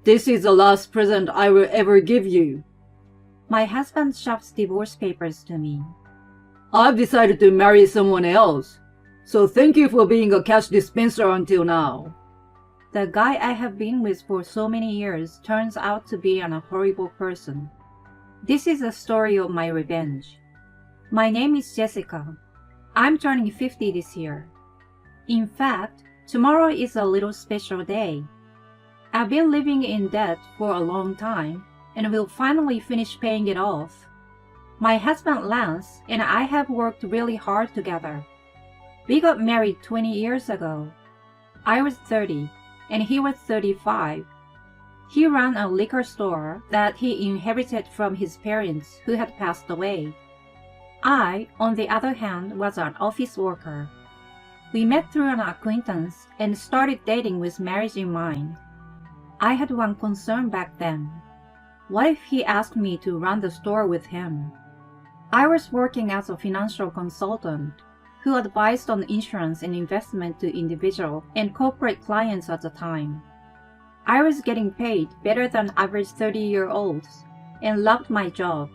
This is the last present I will ever give you. My husband shoves divorce papers to me. I've decided to marry someone else, so thank you for being a cash dispenser until now. The guy I have been with for so many years turns out to be a horrible person. This is a story of my revenge. My name is Jessica. I'm turning 50 this year. In fact, tomorrow is a little special day. I've been living in debt for a long time and will finally finish paying it off. My husband Lance and I have worked really hard together. We got married 20 years ago. I was 30 and he was 35. He ran a liquor store that he inherited from his parents who had passed away. I, on the other hand, was an office worker. We met through an acquaintance and started dating with marriage in mind. I had one concern back then. What if he asked me to run the store with him? I was working as a financial consultant who advised on insurance and investment to individual and corporate clients at the time. I was getting paid better than average 30-year-olds and loved my job.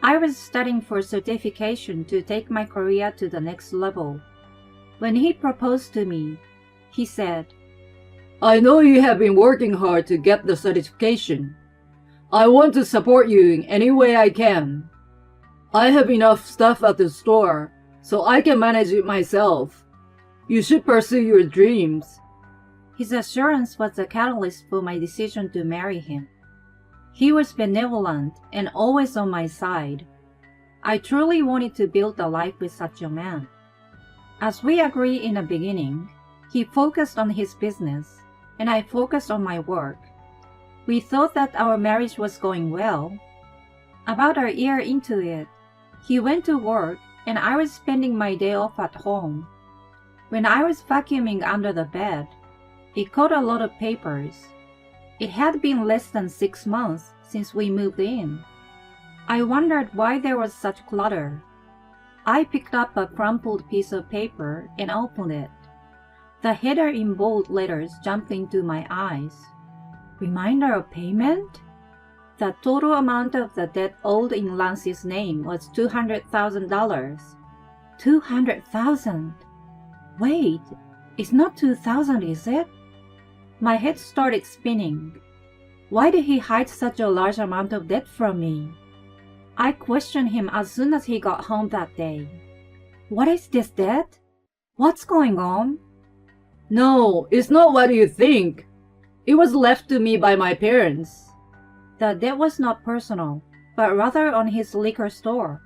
I was studying for certification to take my career to the next level. When he proposed to me, he said, I know you have been working hard to get the certification. I want to support you in any way I can. I have enough stuff at the store, so I can manage it myself. You should pursue your dreams. His assurance was the catalyst for my decision to marry him. He was benevolent and always on my side. I truly wanted to build a life with such a man. As we agreed in the beginning, he focused on his business, and I focused on my work. We thought that our marriage was going well. About a year into it, he went to work and I was spending my day off at home. When I was vacuuming under the bed, it caught a lot of papers. It had been less than 6 months since we moved in. I wondered why there was such clutter. I picked up a crumpled piece of paper and opened it. The header in bold letters jumped into my eyes. Reminder of payment? The total amount of the debt owed in Lance's name was $200,000. $200,000? Wait, it's not 2,000, is it? My head started spinning. Why did he hide such a large amount of debt from me? I questioned him as soon as he got home that day. What is this debt? What's going on? No, it's not what you think. It was left to me by my parents. The debt was not personal, but rather on his liquor store.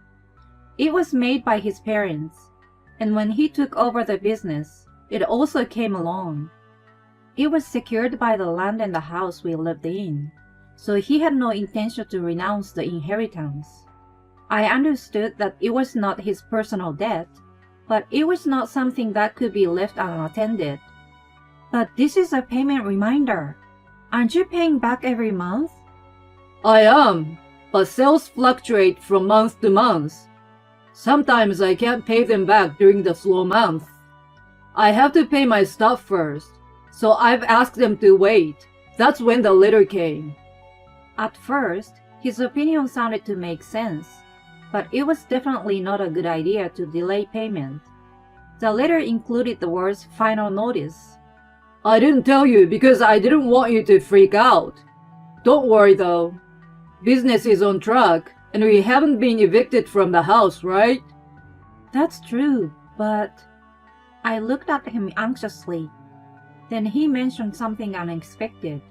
It was made by his parents, and when he took over the business, it also came along. It was secured by the land and the house we lived in, so he had no intention to renounce the inheritance. I understood that it was not his personal debt, but it was not something that could be left unattended. But this is a payment reminder. Aren't you paying back every month? I am, but sales fluctuate from month to month. Sometimes I can't pay them back during the slow month. I have to pay my stuff first, so I've asked them to wait. That's when the letter came. At first, his opinion sounded to make sense, but it was definitely not a good idea to delay payment. The letter included the words final notice. I didn't tell you because I didn't want you to freak out. Don't worry though. Business is on track and we haven't been evicted from the house, right? That's true, but... I looked at him anxiously. Then he mentioned something unexpected.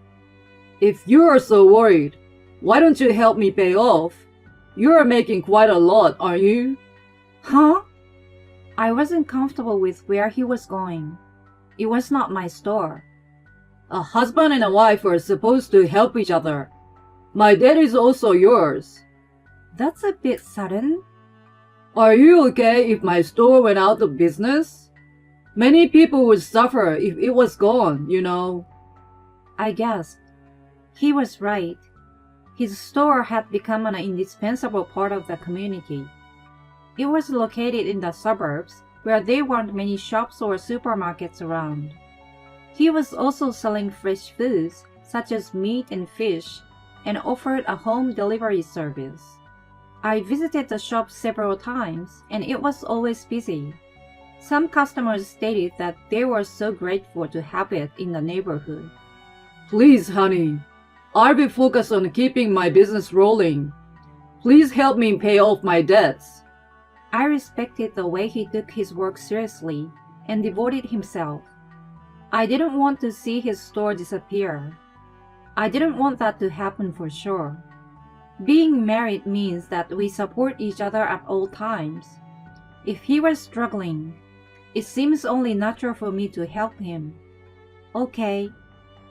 If you are so worried, why don't you help me pay off? You are making quite a lot, aren't you? Huh? I wasn't comfortable with where he was going. It was not my store. A husband and a wife are supposed to help each other. My debt is also yours. That's a bit sudden. Are you okay if my store went out of business? Many people would suffer if it was gone, you know. I guessed. He was right. His store had become an indispensable part of the community. It was located in the suburbs, where there weren't many shops or supermarkets around. He was also selling fresh foods such as meat and fish, and offered a home delivery service. I visited the shop several times, and it was always busy. Some customers stated that they were so grateful to have it in the neighborhood. Please, honey, I'll be focused on keeping my business rolling. Please help me pay off my debts. I respected the way he took his work seriously and devoted himself. I didn't want to see his store disappear. I didn't want that to happen for sure. Being married means that we support each other at all times. If he was struggling, it seems only natural for me to help him. Okay,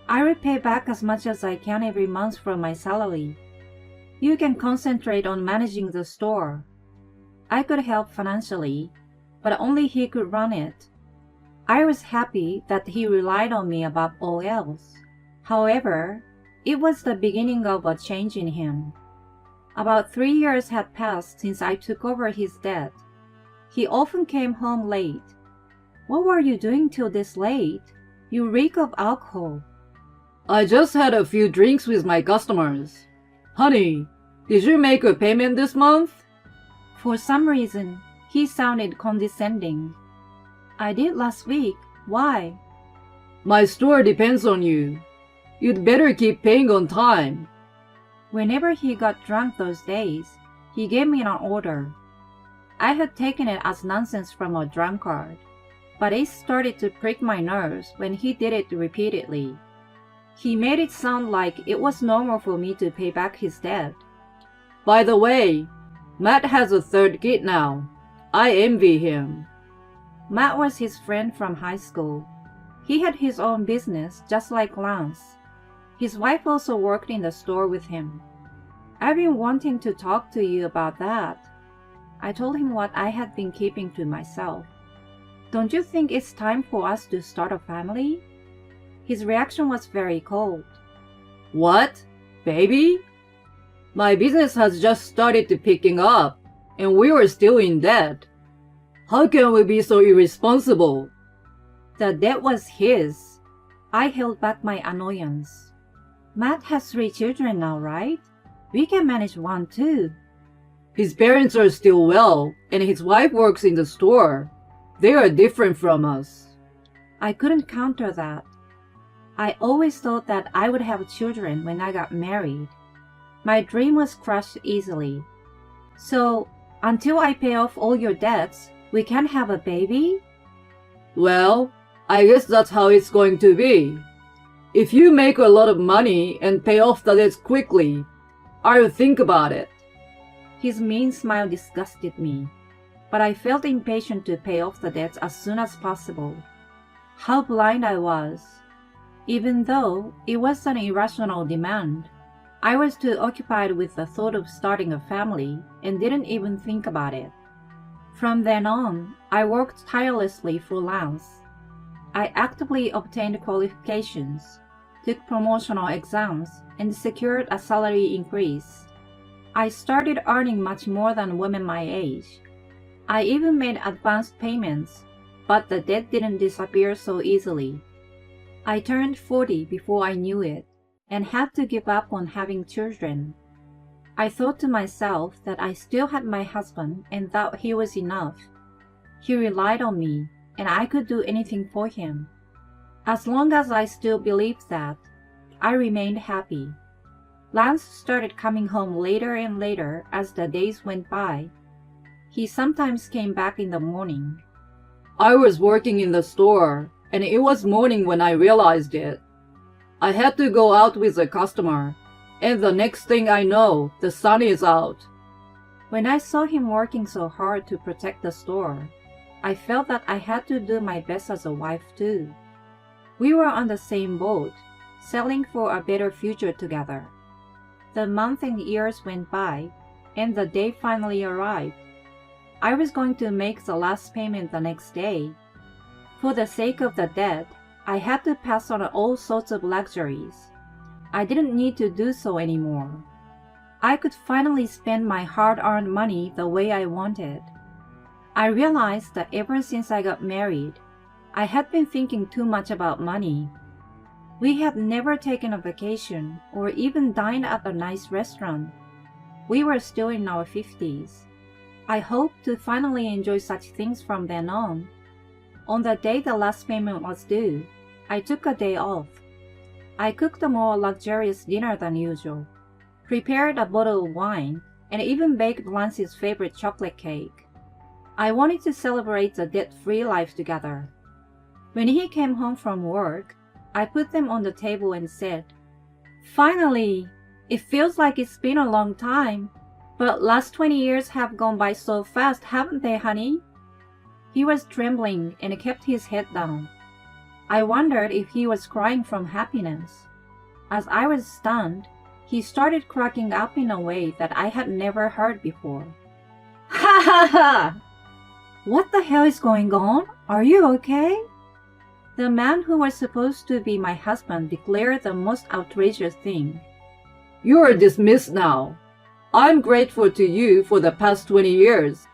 I will pay back as much as I can every month from my salary. You can concentrate on managing the store. I could help financially, but only he could run it. I was happy that he relied on me above all else. However, it was the beginning of a change in him. About 3 years had passed since I took over his debt. He often came home late. What were you doing till this late? You reek of alcohol. I just had a few drinks with my customers. Honey, did you make a payment this month? For some reason, he sounded condescending. I did last week. Why? My store depends on you. You'd better keep paying on time. Whenever he got drunk those days, he gave me an order. I had taken it as nonsense from a drunkard, but it started to prick my nerves when he did it repeatedly. He made it sound like it was normal for me to pay back his debt. By the way, Matt has a third kid now. I envy him. Matt was his friend from high school. He had his own business just like Lance. His wife also worked in the store with him. I've been wanting to talk to you about that. I told him what I had been keeping to myself. Don't you think it's time for us to start a family? His reaction was very cold. What? Baby? My business has just started to picking up, and we are still in debt. How can we be so irresponsible? The debt was his. I held back my annoyance. Matt has 3 children now, right? We can manage one too. His parents are still well, and his wife works in the store. They are different from us. I couldn't counter that. I always thought that I would have children when I got married. My dream was crushed easily. So, until I pay off all your debts, we can't have a baby? Well, I guess that's how it's going to be. If you make a lot of money and pay off the debts quickly, I'll think about it. His mean smile disgusted me, but I felt impatient to pay off the debts as soon as possible. How blind I was. Even though it was an irrational demand, I was too occupied with the thought of starting a family and didn't even think about it. From then on, I worked tirelessly for Lance. I actively obtained qualifications, took promotional exams, and secured a salary increase. I started earning much more than women my age. I even made advanced payments, but the debt didn't disappear so easily. I turned 40 before I knew it, and had to give up on having children. I thought to myself that I still had my husband and that he was enough. He relied on me, and I could do anything for him. As long as I still believed that, I remained happy. Lance started coming home later and later as the days went by. He sometimes came back in the morning. I was working in the store, and it was morning when I realized it. I had to go out with a customer, and the next thing I know, the sun is out. When I saw him working so hard to protect the store, I felt that I had to do my best as a wife too. We were on the same boat, selling for a better future together. The months and years went by, and the day finally arrived. I was going to make the last payment the next day. For the sake of the debt, I had to pass on all sorts of luxuries. I didn't need to do so anymore. I could finally spend my hard-earned money the way I wanted. I realized that ever since I got married, I had been thinking too much about money. We had never taken a vacation or even dined at a nice restaurant. We were still in our 50s. I hoped to finally enjoy such things from then on. On the day the last payment was due, I took a day off. I cooked a more luxurious dinner than usual, prepared a bottle of wine, and even baked Lance's favorite chocolate cake. I wanted to celebrate the debt-free life together. When he came home from work, I put them on the table and said, "Finally! It feels like it's been a long time, but last 20 years have gone by so fast, haven't they, honey?" He was trembling and kept his head down. I wondered if he was crying from happiness. As I was stunned, he started cracking up in a way that I had never heard before. "Ha ha ha! What the hell is going on? Are you okay?" The man who was supposed to be my husband declared the most outrageous thing. "You are dismissed now. I'm grateful to you for the past 20 years.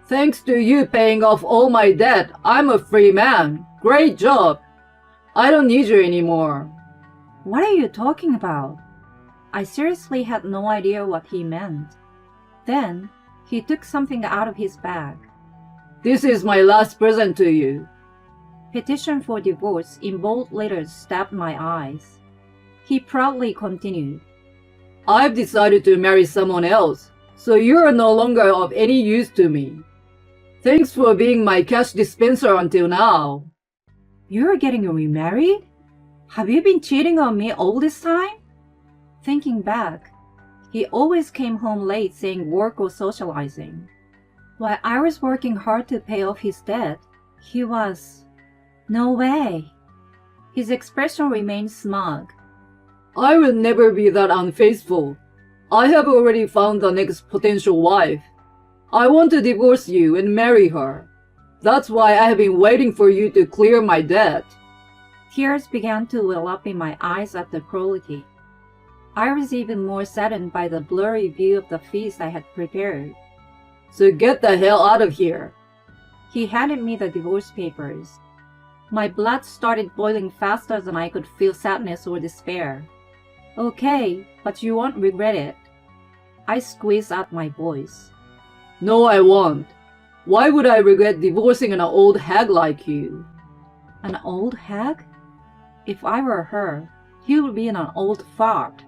Thanks to you paying off all my debt, I'm a free man. Great job. I don't need you anymore." What are you talking about? I seriously had no idea what he meant. Then, he took something out of his bag. "This is my last present to you." Petition for divorce in bold letters stabbed my eyes. He proudly continued. "I've decided to marry someone else, so you're no longer of any use to me. Thanks for being my cash dispenser until now." You're getting remarried? Have you been cheating on me all this time? Thinking back, he always came home late saying work or socializing. While I was working hard to pay off his debt, he was... No way. His expression remained smug. "I will never be that unfaithful. I have already found the next potential wife. I want to divorce you and marry her. That's why I have been waiting for you to clear my debt." Tears began to well up in my eyes at the cruelty. I was even more saddened by the blurry view of the feast I had prepared. "So get the hell out of here." He handed me the divorce papers. My blood started boiling faster than I could feel sadness or despair. "Okay, but you won't regret it." I squeezed out my voice. "No, I won't. Why would I regret divorcing an old hag like you?" An old hag? If I were her, he would be an old fart.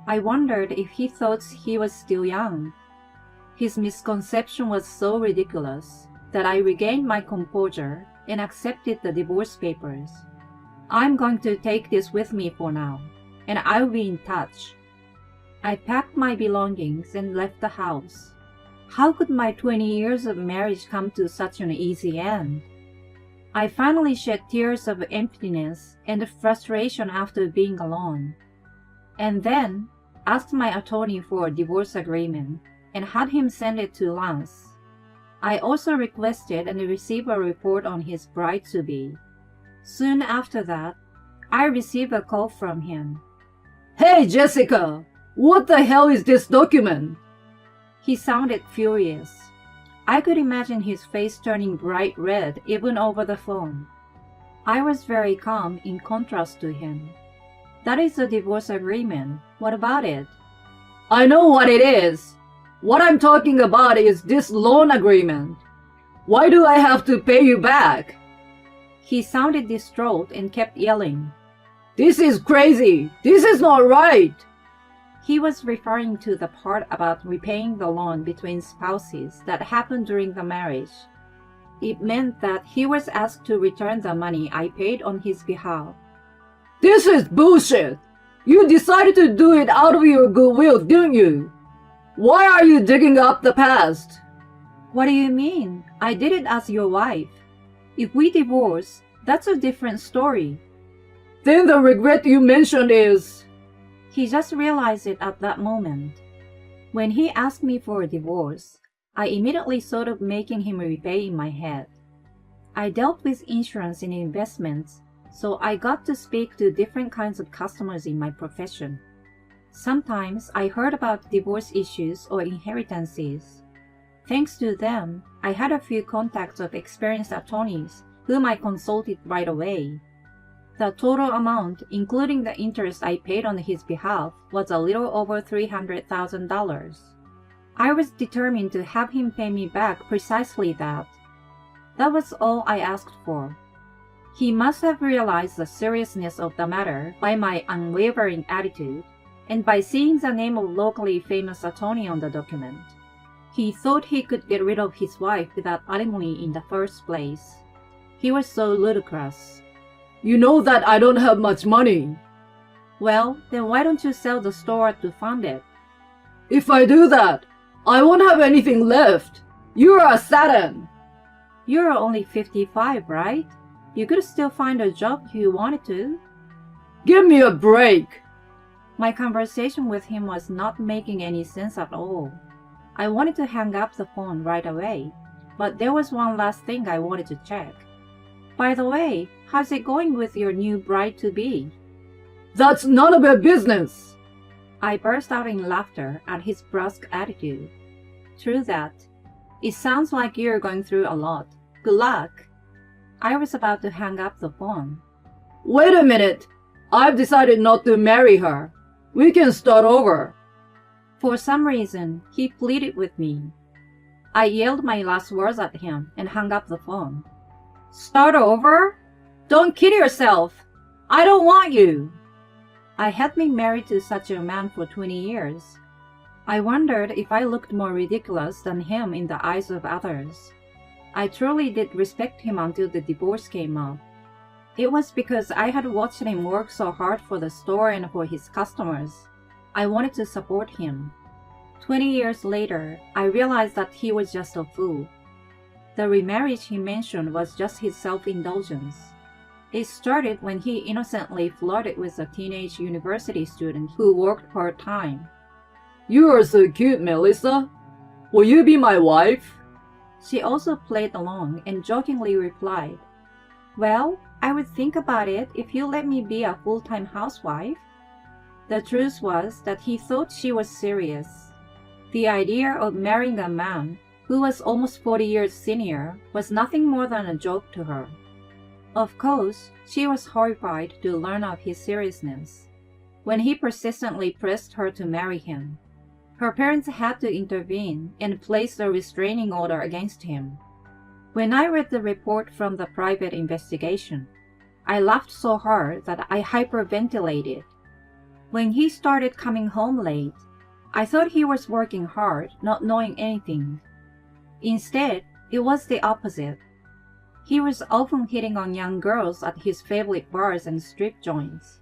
I wondered if he thought he was still young. His misconception was so ridiculous that I regained my composure and accepted the divorce papers. "I'm going to take this with me for now, and I'll be in touch." I packed my belongings and left the house. How could my 20 years of marriage come to such an easy end? I finally shed tears of emptiness and frustration after being alone, and then asked my attorney for a divorce agreement and had him send it to Lance. I also requested and received a report on his bride-to-be. Soon after that, I received a call from him. "Hey, Jessica! What the hell is this document?" He sounded furious. I could imagine his face turning bright red even over the phone. I was very calm in contrast to him. "That is a divorce agreement. What about it?" "I know what it is. What I'm talking about is this loan agreement. Why do I have to pay you back?" He sounded distraught and kept yelling. "This is crazy. This is not right." He was referring to the part about repaying the loan between spouses that happened during the marriage. It meant that he was asked to return the money I paid on his behalf. "This is bullshit. You decided to do it out of your goodwill, didn't you? Why are you digging up the past?" What do you mean? I did it as your wife. If we divorce, that's a different story. Then the regret you mentioned is... He just realized it at that moment. When he asked me for a divorce, I immediately thought of making him repay in my head. I dealt with insurance and investments, so I got to speak to different kinds of customers in my profession. Sometimes I heard about divorce issues or inheritances. Thanks to them, I had a few contacts of experienced attorneys whom I consulted right away. The total amount, including the interest I paid on his behalf, was a little over $300,000. I was determined to have him pay me back precisely that. That was all I asked for. He must have realized the seriousness of the matter by my unwavering attitude and by seeing the name of locally famous attorney on the document. He thought he could get rid of his wife without alimony in the first place. He was so ludicrous. You know that I don't have much money. Well, then why don't you sell the store to fund it? If I do that, I won't have anything left. You're a Satan. You're only 55, right? You could still find a job if you wanted to. Give me a break. My conversation with him was not making any sense at all. I wanted to hang up the phone right away, but there was one last thing I wanted to check. By the way, how's it going with your new bride-to-be? That's none of your business. I burst out in laughter at his brusque attitude. True that. It sounds like you're going through a lot. Good luck. I was about to hang up the phone. Wait a minute. I've decided not to marry her. We can start over. For some reason, he pleaded with me. I yelled my last words at him and hung up the phone. Start over? Don't kid yourself. I don't want you. I had been married to such a man for 20 years. I wondered if I looked more ridiculous than him in the eyes of others. I truly did respect him until the divorce came up. It was because I had watched him work so hard for the store and for his customers. I wanted to support him. 20 years later, I realized that he was just a fool. The remarriage he mentioned was just his self-indulgence. It started when he innocently flirted with a teenage university student who worked part-time. You are so cute, Melissa. Will you be my wife? She also played along and jokingly replied, Well, I would think about it if you let me be a full-time housewife. The truth was that he thought she was serious. The idea of marrying a man who was almost 40 years senior was nothing more than a joke to her. Of course, she was horrified to learn of his seriousness. When he persistently pressed her to marry him, her parents had to intervene and place a restraining order against him. When I read the report from the private investigation, I laughed so hard that I hyperventilated. When he started coming home late, I thought he was working hard, not knowing anything. Instead, it was the opposite. He was often hitting on young girls at his favorite bars and strip joints.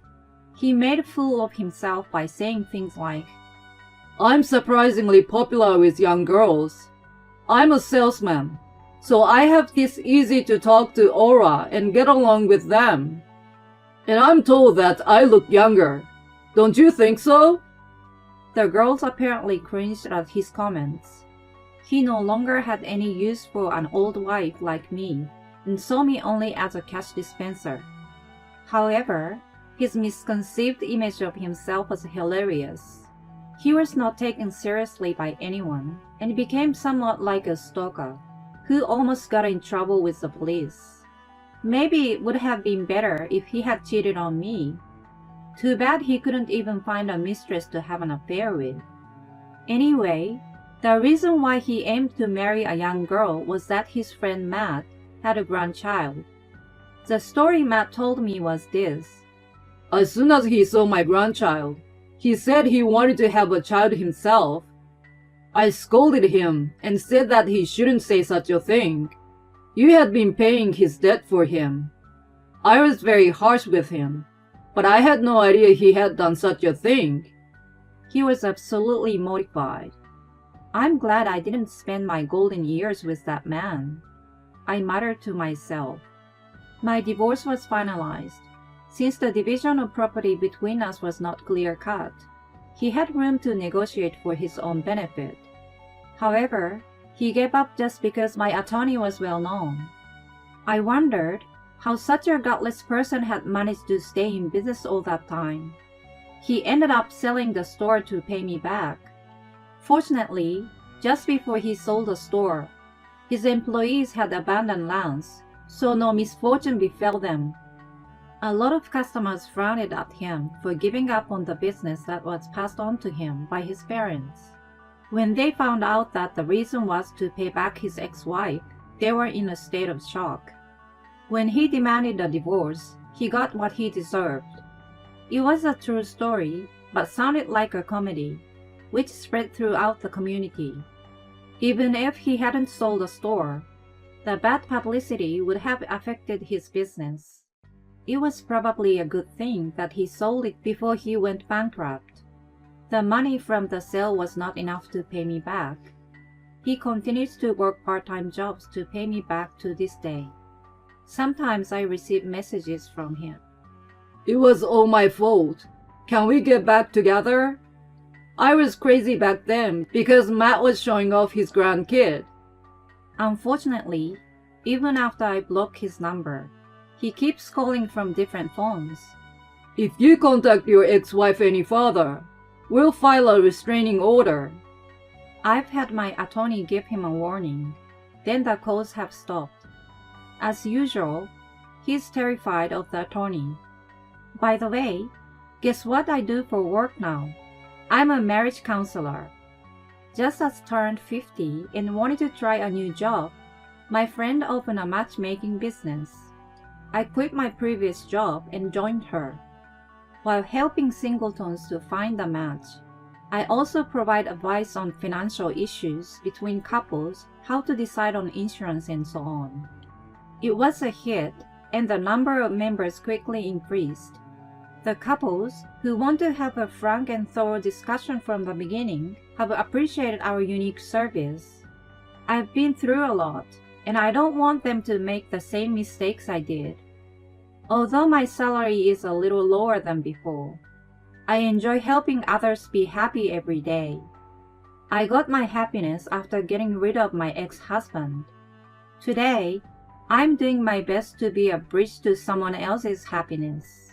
He made a fool of himself by saying things like, I'm surprisingly popular with young girls. I'm a salesman, so I have this easy to talk to aura and get along with them. And I'm told that I look younger. Don't you think so? The girls apparently cringed at his comments. He no longer had any use for an old wife like me, and saw me only as a cash dispenser. However, his misconceived image of himself was hilarious. He was not taken seriously by anyone, and became somewhat like a stalker, who almost got in trouble with the police. Maybe it would have been better if he had cheated on me. Too bad he couldn't even find a mistress to have an affair with. Anyway, the reason why he aimed to marry a young girl was that his friend Matt had a grandchild. The story Matt told me was this. As soon as he saw my grandchild, he said he wanted to have a child himself. I scolded him and said that he shouldn't say such a thing. You had been paying his debt for him. I was very harsh with him, but I had no idea he had done such a thing. He was absolutely mortified. I'm glad I didn't spend my golden years with that man. I muttered to myself. My divorce was finalized. Since the division of property between us was not clear-cut, he had room to negotiate for his own benefit. However, he gave up just because my attorney was well known. I wondered how such a gutless person had managed to stay in business all that time. He ended up selling the store to pay me back. Fortunately, just before he sold the store, his employees had abandoned lands, so no misfortune befell them. A lot of customers frowned at him for giving up on the business that was passed on to him by his parents. When they found out that the reason was to pay back his ex-wife, they were in a state of shock. When he demanded a divorce, he got what he deserved. It was a true story, but sounded like a comedy, which spread throughout the community. Even if he hadn't sold the store, the bad publicity would have affected his business. It was probably a good thing that he sold it before he went bankrupt. The money from the sale was not enough to pay me back. He continues to work part-time jobs to pay me back to this day. Sometimes I receive messages from him. It was all my fault. Can we get back together? I was crazy back then because Matt was showing off his grandkid. Unfortunately, even after I block his number, he keeps calling from different phones. If you contact your ex-wife any further, we'll file a restraining order. I've had my attorney give him a warning. Then the calls have stopped. As usual, he's terrified of the attorney. By the way, guess what I do for work now? I'm a marriage counselor. Just as turned 50 and wanted to try a new job, my friend opened a matchmaking business. I quit my previous job and joined her. While helping singletons to find a match, I also provide advice on financial issues between couples, how to decide on insurance and so on. It was a hit, and the number of members quickly increased. The couples who want to have a frank and thorough discussion from the beginning have appreciated our unique service. I've been through a lot, and I don't want them to make the same mistakes I did. Although my salary is a little lower than before, I enjoy helping others be happy every day. I got my happiness after getting rid of my ex-husband. Today, I'm doing my best to be a bridge to someone else's happiness.